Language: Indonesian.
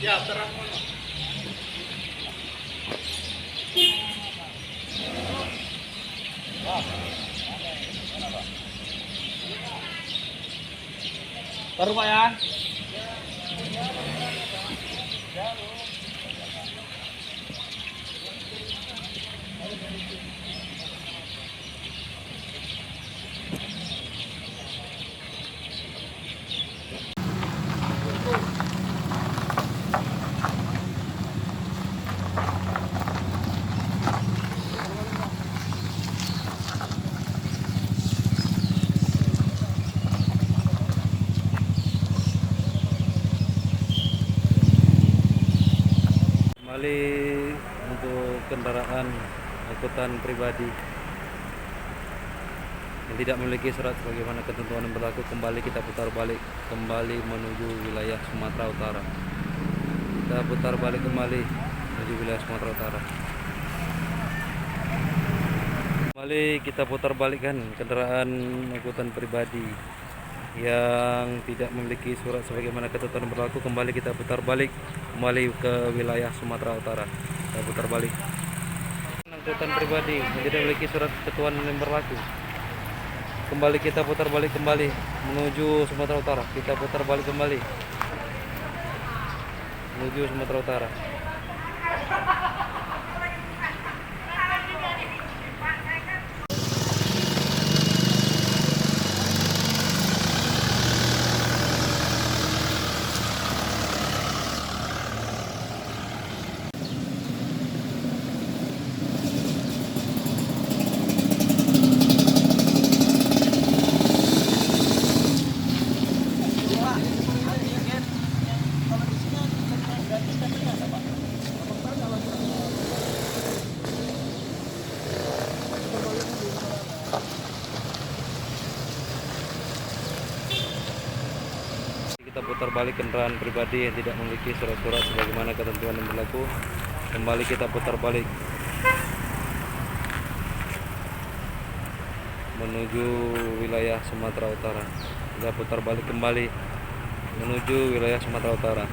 Ya, terang. Baru Pak ya. Kembali untuk kendaraan angkutan pribadi yang tidak memiliki surat sebagaimana ketentuan yang berlaku, kembali kita putar balik kembali menuju wilayah Sumatera Utara. Kita putar balik kembali menuju wilayah Sumatera Utara. Kembali kita putar balikkan kendaraan angkutan pribadi yang tidak memiliki surat sebagaimana ketentuan berlaku, kembali kita putar balik kembali ke wilayah Sumatera Utara. Kita putar balik angkutan pribadi yang tidak memiliki surat ketentuan yang berlaku, kembali kita putar balik kembali menuju Sumatera Utara. Kita putar balik kembali menuju Sumatera Utara. Kita putar balik kendaraan pribadi yang tidak memiliki surat-surat sebagaimana ketentuan yang berlaku, kembali kita putar balik menuju wilayah Sumatera Utara. Kita putar balik kembali menuju wilayah Sumatera Utara.